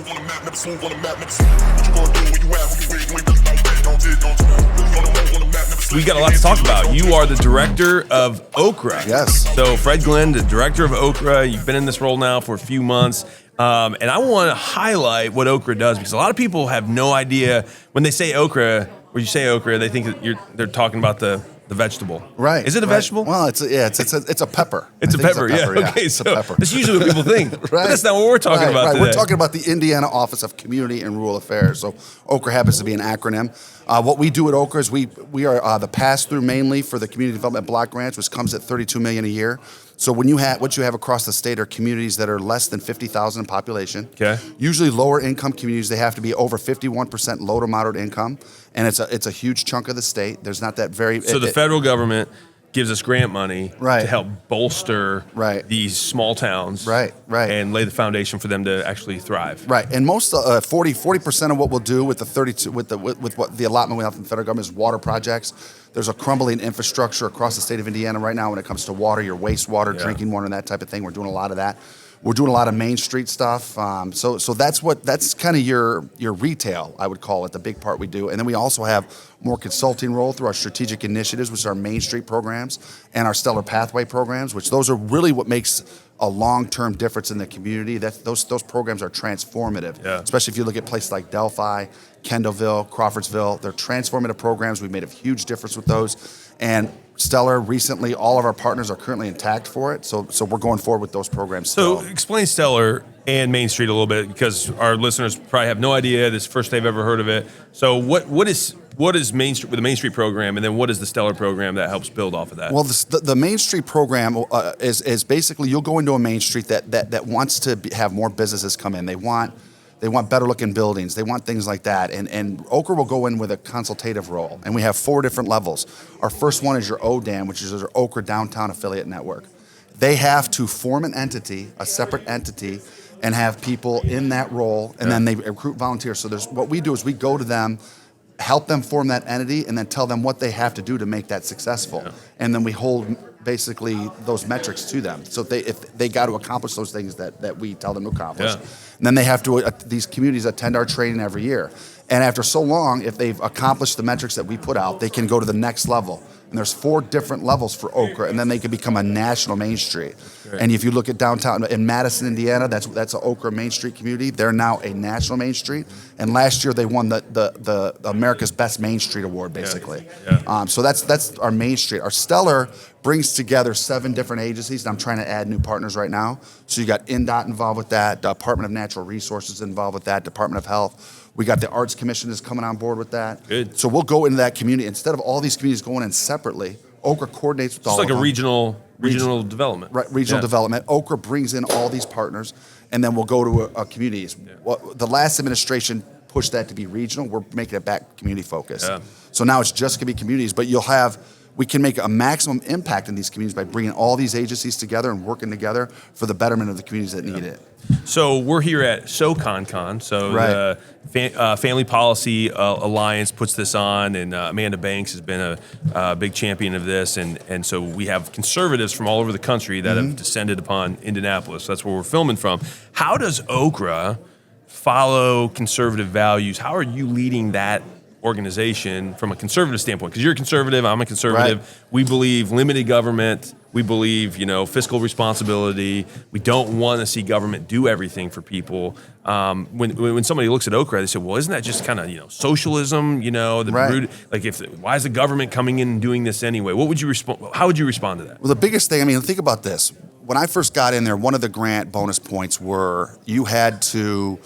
We got a lot to talk about. You are the director of OCRA. Yes. So Fred Glynn, the director of OCRA, you've been in this role now for a few months. And I want to highlight what OCRA does, because a lot of people have no idea when they say OCRA, when you say OCRA, they think that they're talking about the vegetable. Right. Is it a vegetable? Well, it's a pepper. It's a pepper, yeah. Okay, it's so a pepper. that's usually what people think. Right. But that's not what we're talking about today. We're talking about the Indiana Office of Community and Rural Affairs. So OCRA happens to be an acronym. What we do at OCRA is we are the pass-through mainly for the Community Development Block Grants, which comes at $32 million a year. So what you have across the state are communities that are less than 50,000 in population. Okay. Usually lower income communities. They have to be over 51% low to moderate income, and it's a huge chunk of the state. There's not that very. So the federal government gives us grant money Right. to help bolster Right. these small towns, Right. and lay the foundation for them to actually thrive. Right, and most 40% of what we'll do with the 32 with what the allotment we have from the federal government is water projects. There's a crumbling infrastructure across the state of Indiana right now when it comes to water, your wastewater, drinking water, and that type of thing. We're doing a lot of that. We're doing a lot of Main Street stuff. So that's kind of your retail, I would call it, the big part we do. And then we also have more consulting role through our strategic initiatives, which are our Main Street programs and our Stellar Pathway programs, which those are really what makes a long-term difference in the community. Those programs are transformative, especially if you look at places like Delphi, Kendallville, Crawfordsville. They're transformative programs. We've made a huge difference with those. And Stellar, recently, all of our partners are currently intact for it. So we're going forward with those programs still. So explain Stellar and Main Street a little bit, because our listeners probably have no idea. This is the first they've ever heard of it. So what is Main Street with the Main Street program, and then what is the Stellar program that helps build off of that? Well, the Main Street program is basically you'll go into a Main Street that wants to have more businesses come in. They want better looking buildings. They want things like that. And OCRA will go in with a consultative role. And we have 4 different levels. Our first one is your ODAN, which is our OCRA Downtown Affiliate Network. They have to form an entity, a separate entity, and have people in that role, and then they recruit volunteers. So what we do is we go to them, help them form that entity, and then tell them what they have to do to make that successful. Yeah. And then we hold basically those metrics to them. So if they got to accomplish those things that we tell them to accomplish. Yeah. And then they have to, these communities attend our training every year. And after so long, if they've accomplished the metrics that we put out, they can go to the next level. And there's 4 different levels for OCRA, and then they can become a national Main Street. And if you look at downtown in Madison, Indiana, that's an OCRA Main Street community. They're now a national Main Street, and last year they won the America's Best Main Street Award, basically. Yeah. So that's our Main Street. Our Stellar brings together 7 different agencies, and I'm trying to add new partners right now. So you got NDOT involved with that, Department of Natural Resources involved with that, Department of Health. We got the Arts Commission is coming on board with that. Good. So we'll go into that community. Instead of all these communities going in separately, OCRA coordinates with all of them. It's like a regional development. Right, regional development. OCRA brings in all these partners, and then we'll go to a communities. Yeah. Well, the last administration pushed that to be regional. We're making it back community focused. Yeah. So now it's just going to be communities, but we can make a maximum impact in these communities by bringing all these agencies together and working together for the betterment of the communities that need it. So we're here at SoConCon. So the Family Policy Alliance puts this on, and Amanda Banks has been a big champion of this. And so we have conservatives from all over the country that have descended upon Indianapolis. So that's where we're filming from. How does OCRA follow conservative values? How are you leading that organization from a conservative standpoint? Because you're a conservative, I'm a conservative. Right. We believe limited government. We believe, fiscal responsibility. We don't want to see government do everything for people. When somebody looks at OCRA, they say, well, isn't that just kind of, socialism, why is the government coming in and doing this anyway? How would you respond to that? Well, the biggest thing, think about this. When I first got in there, one of the grant bonus points were you had to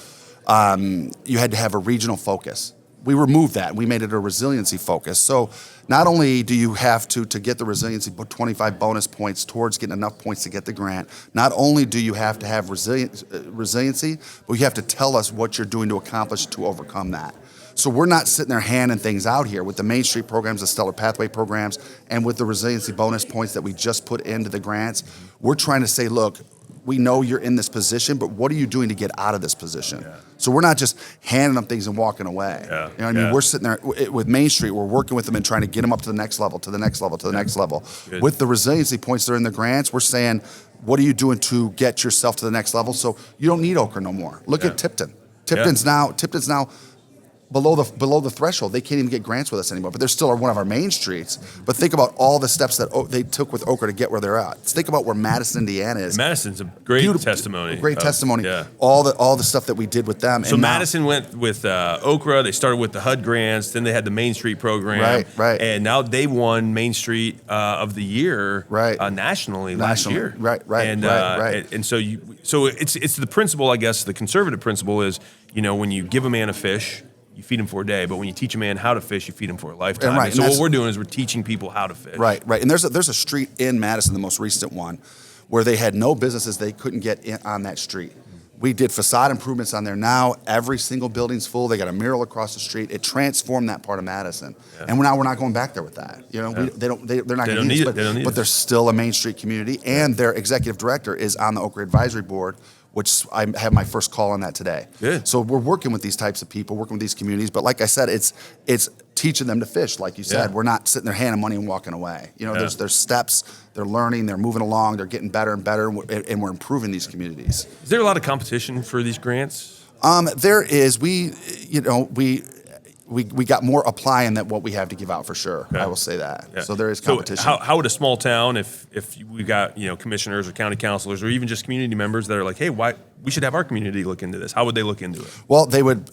have a regional focus. We removed that. We made it a resiliency focus. So not only do you have to get the resiliency, put 25 bonus points towards getting enough points to get the grant, not only do you have to have resiliency, but you have to tell us what you're doing to accomplish to overcome that. So we're not sitting there handing things out here with the Main Street programs, the Stellar Pathway programs, and with the resiliency bonus points that we just put into the grants. We're trying to say, look, we know you're in this position, but what are you doing to get out of this position? Yeah. So we're not just handing them things and walking away. Yeah. You know what I mean? We're sitting there with Main Street, we're working with them and trying to get them up to the next level, to the next level, to the next level. Good. With the resiliency points that are in the grants, we're saying, what are you doing to get yourself to the next level? So you don't need OCRA no more. Look at Tipton. Tipton's now below the threshold. They can't even get grants with us anymore, but they're still one of our main streets. But think about all the steps that they took with OCRA to get where they're at. Think about where Madison, Indiana is. Madison's a great testimony. Great testimony. Yeah. All the stuff that we did with them. So Madison went with OCRA. They started with the HUD grants. Then they had the Main Street program. Right. And now they won Main Street of the year nationally last year. Right. And so it's the principle, I guess, the conservative principle is, when you give a man a fish, you feed him for a day, but when you teach a man how to fish, you feed him for a lifetime. And so what we're doing is we're teaching people how to fish. Right. And there's a street in Madison, the most recent one, where they had no businesses. They couldn't get in on that street. We did facade improvements on there. Now every single building's full. They got a mural across the street. It transformed that part of Madison. Yeah. And we're not going back there with that. They're not going to need it. But they're still a Main Street community, and their executive director is on the OCRA advisory board, which I have my first call on that today. Good. So we're working with these types of people, working with these communities. But like I said, it's teaching them to fish. Like you said, we're not sitting there handing money and walking away. There's steps. They're learning. They're moving along. They're getting better and better, and we're improving these communities. Is there a lot of competition for these grants? There is. We got more applying than what we have to give out for sure. Okay. I will say that. Yeah. So there is competition. So how would a small town, if we got commissioners or county councilors or even just community members that are like, hey, why we should have our community look into this? How would they look into it? Well, they would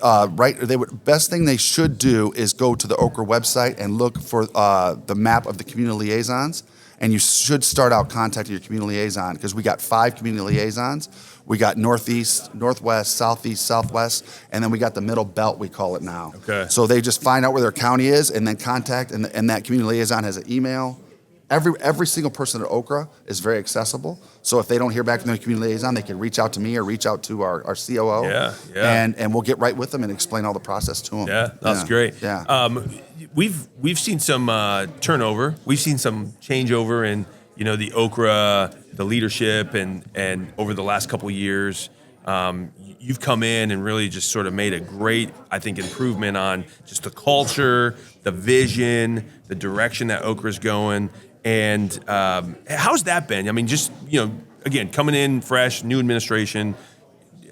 best thing they should do is go to the OCRA website and look for the map of the community liaisons. And you should start out contacting your community liaison, because we got 5 community liaisons. We got Northeast, Northwest, Southeast, Southwest, and then we got the middle belt, we call it now. Okay. So they just find out where their county is and then contact, and that community liaison has an email. Every single person at OCRA is very accessible. So if they don't hear back from their community liaison, they can reach out to me or reach out to our COO. Yeah. And we'll get right with them and explain all the process to them. Yeah, that's great. Yeah. We've seen some turnover. We've seen some changeover in the OCRA, the leadership, and over the last couple of years. You've come in and really just sort of made a great, I think, improvement on just the culture, the vision, the direction that OCRA's going. And how's that been? I mean, just, again, coming in fresh, new administration,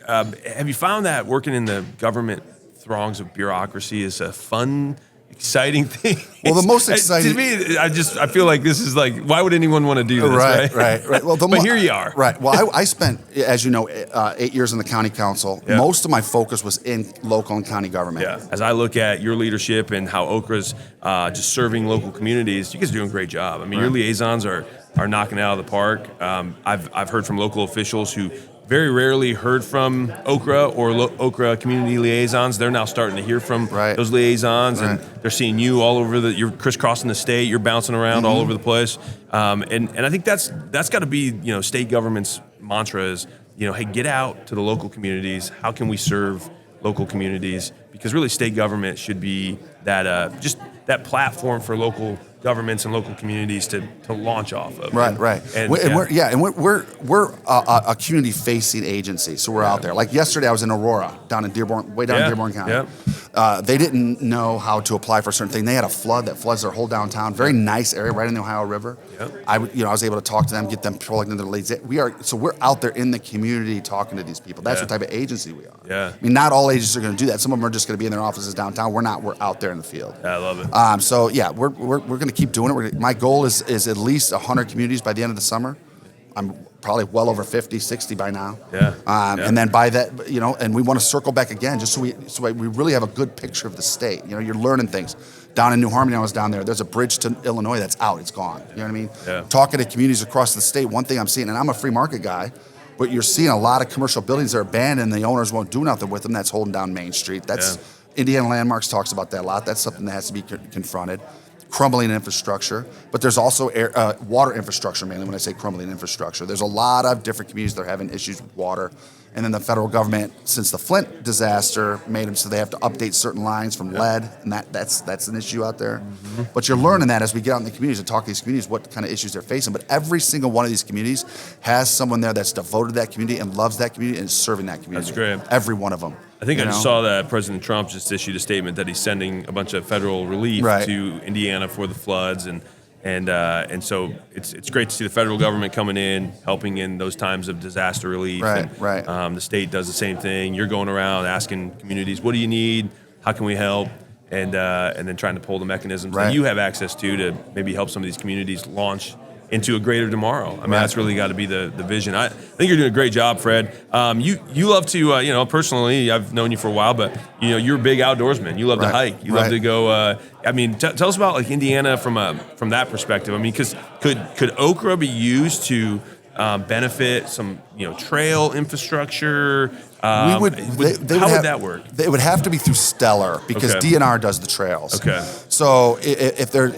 have you found that working in the government throngs of bureaucracy is a fun, exciting thing? Well, the most exciting... To me, I feel like this is like, why would anyone want to do this, right? Well, but here you are. Right. Well, I spent, as you know, 8 years in the county council. Yeah. Most of my focus was in local and county government. Yeah. As I look at your leadership and how OCRA's just serving local communities, you guys are doing a great job. I mean, your liaisons are knocking it out of the park. I've heard from local officials who very rarely heard from OCRA or OCRA community liaisons. They're now starting to hear from those liaisons, and they're seeing you all over you're crisscrossing the state, you're bouncing around all over the place. And I think that's got to be, state government's mantra is, hey, get out to the local communities. How can we serve local communities? Because really state government should be that just that platform for local governments and local communities to launch off of. Right. And we're a community-facing agency, so we're out there. Like yesterday, I was in Aurora, way down in Dearborn County. Yeah. They didn't know how to apply for a certain thing. They had a flood that floods their whole downtown. Very nice area, right in the Ohio River. Yep. I was able to talk to them, get them plugged into their leads. We're out there in the community talking to these people. That's the type of agency we are. Yeah. I mean, not all agencies are going to do that. Some of them are just going to be in their offices downtown. We're not. We're out there in the field. Yeah, I love it. We're going to keep doing it. My goal is at least 100 communities by the end of the summer. I'm probably well over 50, 60 by now. Yeah. And then by that, and we want to circle back again just so we really have a good picture of the state. You're learning things. Down in New Harmony, I was down there. There's a bridge to Illinois that's out. It's gone. You know what I mean? Yeah. Talking to communities across the state, one thing I'm seeing, and I'm a free market guy, but you're seeing a lot of commercial buildings that are abandoned and the owners won't do nothing with them. That's holding down Main Street. Indiana Landmarks talks about that a lot. That's something that has to be confronted. Crumbling infrastructure, but there's also water infrastructure, mainly when I say crumbling infrastructure. There's a lot of different communities that are having issues with water. And then the federal government, since the Flynn disaster, made them so they have to update certain lines from lead, and that's an issue out there. Mm-hmm. But you're learning that as we get out in the communities and talk to these communities, what kind of issues they're facing. But every single one of these communities has someone there that's devoted to that community and loves that community and is serving that community. That's great. Every one of them. I think I just saw that President Trump just issued a statement that he's sending a bunch of federal relief to Indiana for the floods, and And so it's great to see the federal government coming in, helping in those times of disaster relief. Right. The state does the same thing. You're going around asking communities, what do you need? How can we help? And then trying to pull the mechanisms that you have access to maybe help some of these communities launch into a greater tomorrow. I mean, that's really got to be the vision. I think you're doing a great job, Fred. You love to, personally, I've known you for a while, but you're a big outdoorsman. You love to hike. You love to go. Tell us about like Indiana from that perspective. I mean, because could OCRA be used to benefit some trail infrastructure? How would that work? It would have to be through Stellar because DNR does the trails. Okay. So if they're,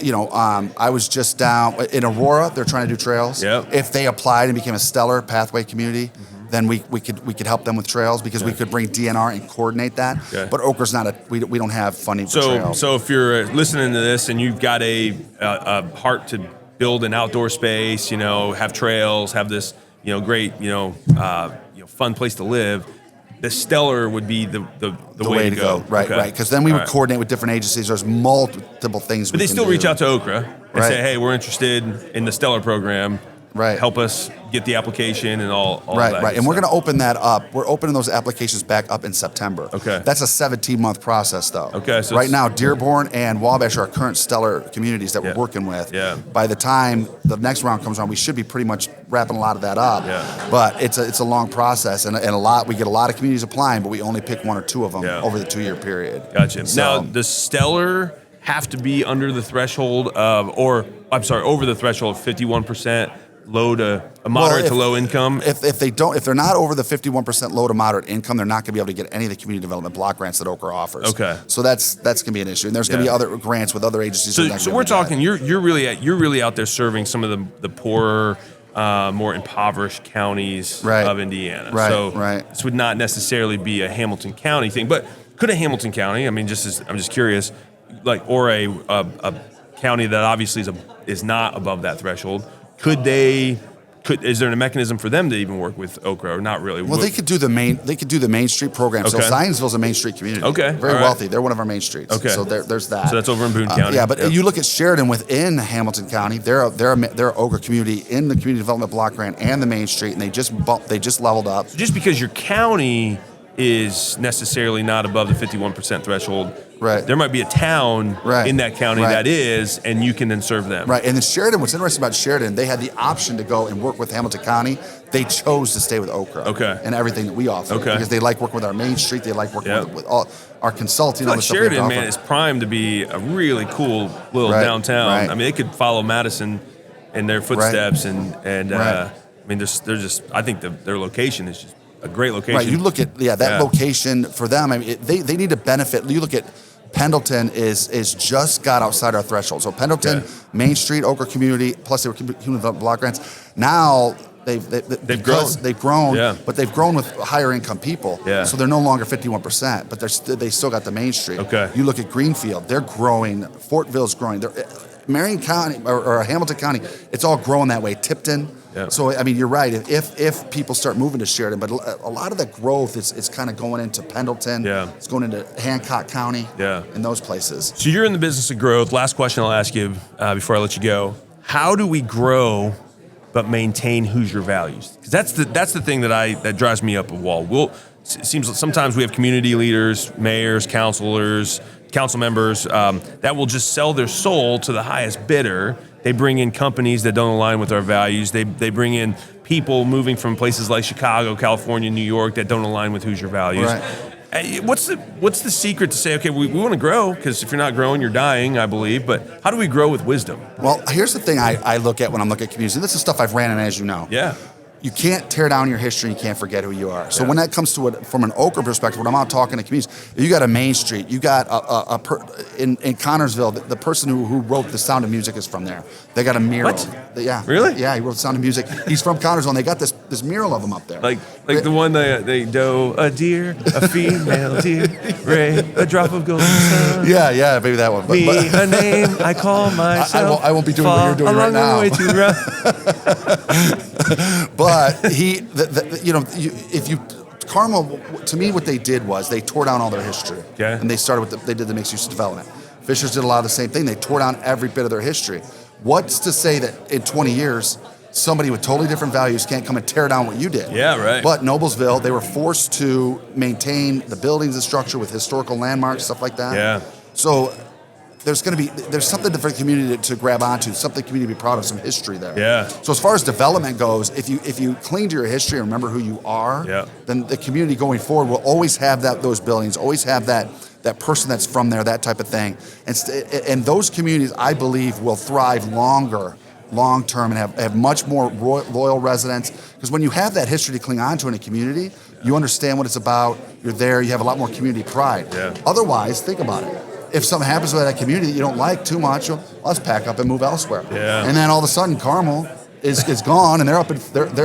I was just down in Aurora, they're trying to do trails. Yep. If they applied and became a Stellar pathway community, then we could help them with trails because we could bring DNR and coordinate that. Okay. But OCRA's not we don't have funding for trails. So if you're listening to this and you've got a heart to build an outdoor space, have trails, have this, great, fun place to live, the Stellar would be the way to go. Right. Because then we would coordinate with different agencies. There's multiple things. But they still reach out to OCRA and say, "Hey, we're interested in the Stellar program. Right. Help us get the application and all that." Right. And we're going to open that up. We're opening those applications back up in September. Okay. That's a 17-month process, though. Okay. So right now, Dearborn and Wabash are our current Stellar communities that we're working with. Yeah. By the time the next round comes around, we should be pretty much wrapping a lot of that up. Yeah. But it's a long process, and we get a lot of communities applying, but we only pick one or two of them over the 2-year period. Gotcha. So, now, does Stellar have to be under the threshold over the threshold of 51%? Moderate to low income. If they're not over the 51% low to moderate income, they're not going to be able to get any of the community development block grants that OCRA offers. Okay. So that's going to be an issue, and there's going to be other grants with other agencies. So we're talking. You're really out there serving some of the poorer, more impoverished counties of Indiana. This would not necessarily be a Hamilton County thing, but could a Hamilton County? I mean, I'm just curious, or a county that obviously is not above that threshold. Is there a mechanism for them to even work with OCRA or not really? Well, they could do the Main Street program. So Zionsville's a Main Street community. Okay. Very wealthy. They're one of our main streets. Okay. So there's that. So that's over in Boone County. But you look at Sheridan within Hamilton County, they're an OCRA community in the community development block grant and the Main Street, and they just leveled up. So just because your county is necessarily not above the 51% threshold, there might be a town in that county that is, and you can then serve them. Right, and then Sheridan, what's interesting about Sheridan, they had the option to go and work with Hamilton County. They chose to stay with OCRA and everything that we offer because they like working with our Main Street, they like working with all our consulting. Like Sheridan, man, is primed to be a really cool little downtown. I mean, they could follow Madison in their footsteps, and I mean, they're just. I think their location is just a great location. Right, you look at that location for them. I mean, they need to benefit. You look at Pendleton is just got outside our threshold. So Pendleton, Main Street, OCRA community, plus they were community development block grants. Now they've grown, but they've grown with higher income people. So they're no longer 51%, but they still got the Main Street. You look at Greenfield, they're growing. Fortville's growing. Marion County or Hamilton County, it's all growing that way. Tipton. So I mean, you're right. If people start moving to Sheridan, but a lot of the growth is kind of going into Pendleton. It's going into Hancock County. In those places. So you're in the business of growth. Last question I'll ask you before I let you go: how do we grow but maintain Hoosier values? Because that's the thing that drives me up a wall. It seems like sometimes we have community leaders, mayors, council members that will just sell their soul to the highest bidder. They bring in companies that don't align with our values. They bring in people moving from places like Chicago, California, New York that don't align with Hoosier values. What's the secret to say, okay, we want to grow, because if you're not growing, you're dying, I believe, but how do we grow with wisdom? Well, here's the thing I look at when I'm looking at communities, and this is stuff I've ran in, as you know. You can't tear down your history. You can't forget who you are. So when that comes to it from an OCRA perspective, when I'm out talking to communities, you got a Main Street. You got in Connorsville, the person who wrote The Sound of Music is from there. They got a mural. What? Yeah. Really? Yeah, he wrote The Sound of Music. He's from Connorsville, and they got this mural of him up there. Like the one they doe a deer, a female deer, Ray, a drop of golden sun. Yeah, maybe that one. Me, a name I call myself. I won't be doing what you're doing right now. But Carmel, to me, what they did was they tore down all their history, and they started they did the mixed use development. Fishers did a lot of the same thing. They tore down every bit of their history. What's to say that in 20 years, somebody with totally different values can't come and tear down what you did? Yeah, right. But Noblesville, they were forced to maintain the buildings and structure with historical landmarks, stuff like that. Yeah. So there's something for the community to grab onto, something the community to be proud of, some history there. Yeah. So as far as development goes, if you cling to your history and remember who you are, then the community going forward will always have those buildings, always have that person that's from there, that type of thing. And those communities, I believe, will thrive long term, and have much more loyal residents. Because when you have that history to cling on to in a community, you understand what it's about, you're there, you have a lot more community pride. Yeah. Otherwise, think about it. If something happens with that community that you don't like too much, let's pack up and move elsewhere. Yeah. And then all of a sudden, Carmel is gone, and they're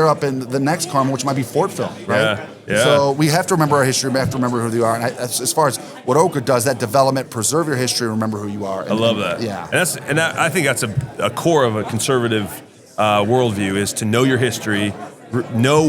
up in the next Carmel, which might be Fortville, right? Yeah. So we have to remember our history. We have to remember who they are. And as far as what OCRA does, that development, preserve your history, remember who you are. I love that. Yeah. And I think that's a core of a conservative worldview, is to know your history, know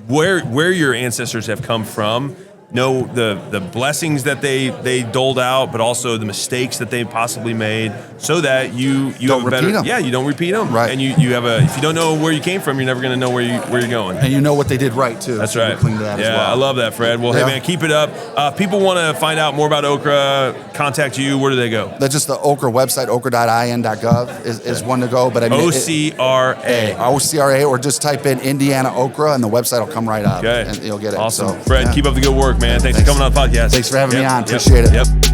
where your ancestors have come from, know the blessings that they doled out, but also the mistakes that they possibly made, so that you don't have a better, repeat them. Yeah, you don't repeat them. Right. And you have if you don't know where you came from, you're never going to know where you're going. And you know what they did right too. That's so right. Cling to that as well. I love that, Fred. Well, hey man, keep it up. If people want to find out more about OCRA, contact you. Where do they go? That's just the OCRA website, okra.in.gov is one to go. But I mean, OCRA. OCRA, or just type in Indiana OCRA, and the website will come right up, Okay. and you'll get it. Awesome. So, Fred, keep up the good work, man. Thanks for coming on the podcast. Thanks for having me on. Appreciate it. Yep.